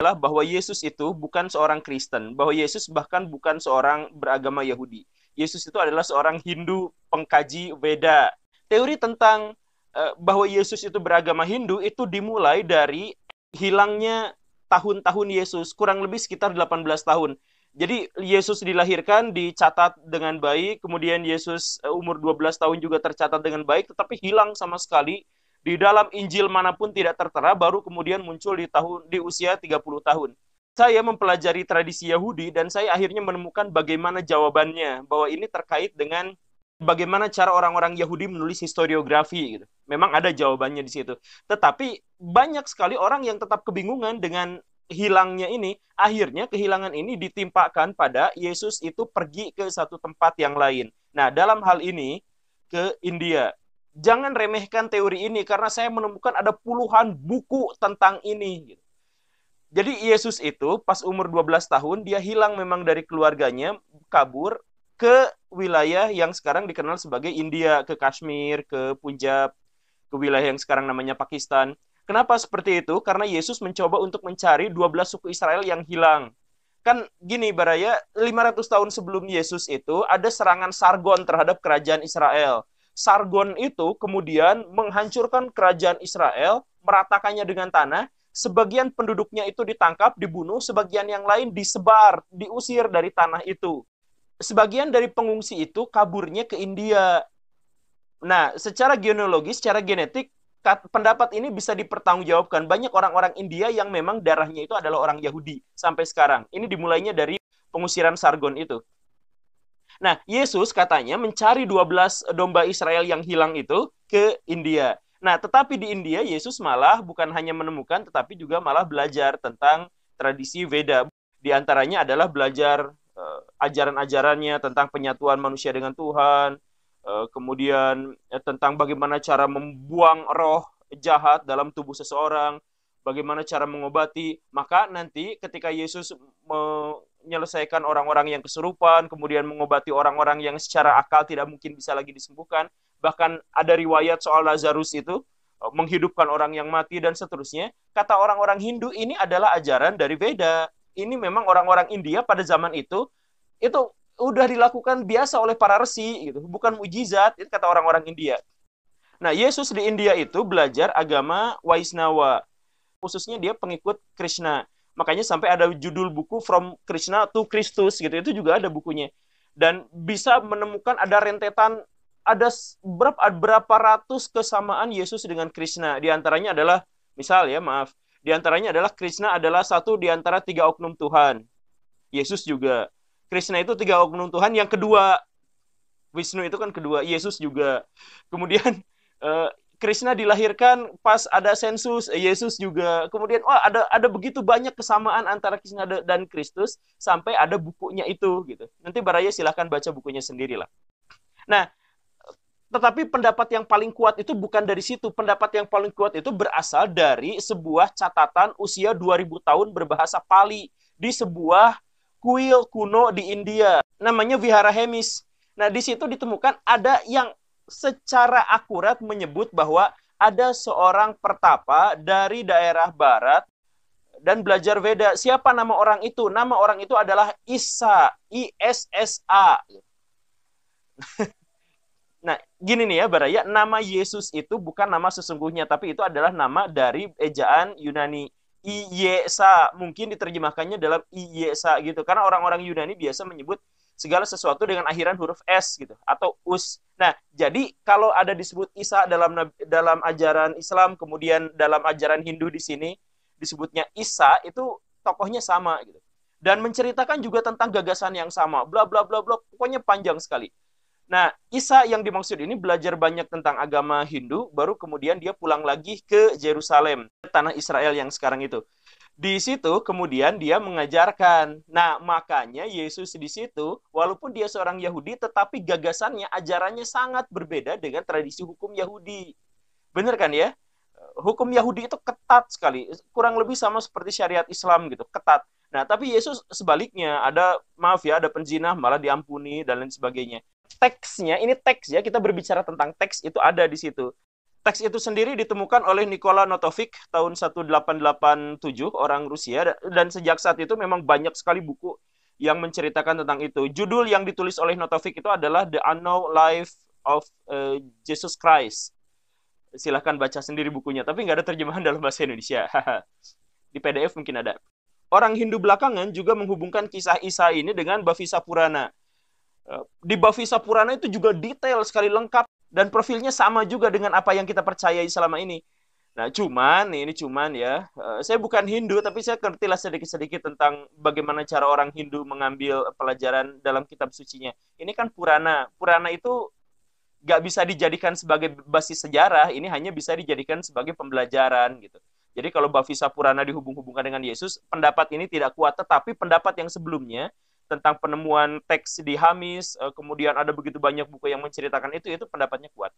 adalah bahwa Yesus itu bukan seorang Kristen, bahwa Yesus bahkan bukan seorang beragama Yahudi. Yesus itu adalah seorang Hindu pengkaji Veda. Teori tentang bahwa Yesus itu beragama Hindu itu dimulai dari hilangnya tahun-tahun Yesus, kurang lebih sekitar 18 tahun. Jadi Yesus dilahirkan dicatat dengan baik, kemudian Yesus umur 12 tahun juga tercatat dengan baik, tetapi hilang sama sekali di dalam Injil manapun tidak tertera, baru kemudian muncul di usia 30 tahun. Saya mempelajari tradisi Yahudi dan saya akhirnya menemukan bagaimana jawabannya, bahwa ini terkait dengan bagaimana cara orang-orang Yahudi menulis historiografi gitu. Memang ada jawabannya di situ. Tetapi banyak sekali orang yang tetap kebingungan dengan hilangnya ini. Akhirnya kehilangan ini ditimpakan pada Yesus itu pergi ke satu tempat yang lain. Nah, dalam hal ini ke India. Jangan remehkan teori ini karena saya menemukan ada puluhan buku tentang ini. Jadi Yesus itu pas umur 12 tahun dia hilang memang dari keluarganya, kabur ke wilayah yang sekarang dikenal sebagai India, ke Kashmir, ke Punjab, ke wilayah yang sekarang namanya Pakistan. Kenapa seperti itu? Karena Yesus mencoba untuk mencari 12 suku Israel yang hilang. Kan gini Baraya, 500 tahun sebelum Yesus itu ada serangan Sargon terhadap kerajaan Israel. Sargon itu kemudian menghancurkan kerajaan Israel, meratakannya dengan tanah, sebagian penduduknya itu ditangkap, dibunuh, sebagian yang lain disebar, diusir dari tanah itu. Sebagian dari pengungsi itu kaburnya ke India. Nah, secara genealogis, secara genetik, pendapat ini bisa dipertanggungjawabkan. Banyak orang-orang India yang memang darahnya itu adalah orang Yahudi sampai sekarang. Ini dimulainya dari pengusiran Sargon itu. Nah, Yesus katanya mencari 12 domba Israel yang hilang itu ke India. Nah, tetapi di India Yesus malah bukan hanya menemukan tetapi juga malah belajar tentang tradisi Veda. Di antaranya adalah belajar ajaran-ajarannya tentang penyatuan manusia dengan Tuhan, kemudian tentang bagaimana cara membuang roh jahat dalam tubuh seseorang, bagaimana cara mengobati. Maka nanti ketika Yesus menyelesaikan orang-orang yang kesurupan, kemudian mengobati orang-orang yang secara akal tidak mungkin bisa lagi disembuhkan, bahkan ada riwayat soal Lazarus itu, menghidupkan orang yang mati dan seterusnya. Kata orang-orang Hindu ini adalah ajaran dari Veda. Ini memang orang-orang India pada zaman itu udah dilakukan biasa oleh para resi gitu, bukan mujizat, itu kata orang-orang India. Nah, Yesus di India itu belajar agama Vaisnava, khususnya dia pengikut Krishna. Makanya sampai ada judul buku From Krishna to Christus gitu, itu juga ada bukunya. Dan bisa menemukan ada rentetan, ada berapa ratus kesamaan Yesus dengan Krishna. Di antaranya adalah, misal ya, maaf, di antaranya adalah Krishna adalah satu di antara 3 oknum Tuhan. Yesus juga. Krishna itu 3 oknum Tuhan. Yang kedua, Wisnu itu kan kedua. Yesus juga. Kemudian Krishna dilahirkan pas ada sensus, Yesus juga. Kemudian ada begitu banyak kesamaan antara Krishna dan Kristus sampai ada bukunya itu gitu. Nanti Baraya silahkan baca bukunya sendirilah. Nah, tetapi pendapat yang paling kuat itu bukan dari situ. Pendapat yang paling kuat itu berasal dari sebuah catatan usia 2000 tahun berbahasa Pali di sebuah kuil kuno di India. Namanya Vihara Hemis. Nah, di situ ditemukan ada yang secara akurat menyebut bahwa ada seorang pertapa dari daerah barat dan belajar Veda. Siapa nama orang itu? Nama orang itu adalah Issa, Issa. Nah, gini nih ya Baraya, nama Yesus itu bukan nama sesungguhnya, tapi itu adalah nama dari ejaan Yunani. Iyesa, mungkin diterjemahkannya dalam Iyesa gitu. Karena orang-orang Yunani biasa menyebut segala sesuatu dengan akhiran huruf S gitu atau us. Nah, jadi kalau ada disebut Isa dalam ajaran Islam, kemudian dalam ajaran Hindu di sini disebutnya Isa, itu tokohnya sama gitu. Dan menceritakan juga tentang gagasan yang sama, bla bla bla bla, pokoknya panjang sekali. Nah, Isa yang dimaksud ini belajar banyak tentang agama Hindu, baru kemudian dia pulang lagi ke Yerusalem, tanah Israel yang sekarang itu. Di situ kemudian dia mengajarkan. Nah, makanya Yesus di situ, walaupun dia seorang Yahudi, tetapi gagasannya, ajarannya sangat berbeda dengan tradisi hukum Yahudi. Benar kan ya? Hukum Yahudi itu ketat sekali, kurang lebih sama seperti syariat Islam gitu, ketat. Nah, tapi Yesus sebaliknya, ada maaf ya, ada penzina malah diampuni dan lain sebagainya. Teksnya, ini teks ya, kita berbicara tentang teks itu ada di situ. Teks itu sendiri ditemukan oleh Nikola Notovic tahun 1887, orang Rusia, dan sejak saat itu memang banyak sekali buku yang menceritakan tentang itu. Judul yang ditulis oleh Notovic itu adalah The Unknown Life of Jesus Christ. Silahkan baca sendiri bukunya, tapi nggak ada terjemahan dalam bahasa Indonesia. Di PDF mungkin ada. Orang Hindu belakangan juga menghubungkan kisah Isa ini dengan Bhavisa Purana. Di Bhavisa Purana itu juga detail sekali, lengkap, dan profilnya sama juga dengan apa yang kita percayai selama ini. Nah, cuman ya, saya bukan Hindu, tapi saya ngertilah sedikit-sedikit tentang bagaimana cara orang Hindu mengambil pelajaran dalam kitab sucinya. Ini kan Purana. Purana itu nggak bisa dijadikan sebagai basis sejarah, ini hanya bisa dijadikan sebagai pembelajaran gitu. Jadi kalau Bhavisa Purana dihubung-hubungkan dengan Yesus, pendapat ini tidak kuat, tetapi pendapat yang sebelumnya tentang penemuan teks di Hamis, kemudian ada begitu banyak buku yang menceritakan itu pendapatnya kuat.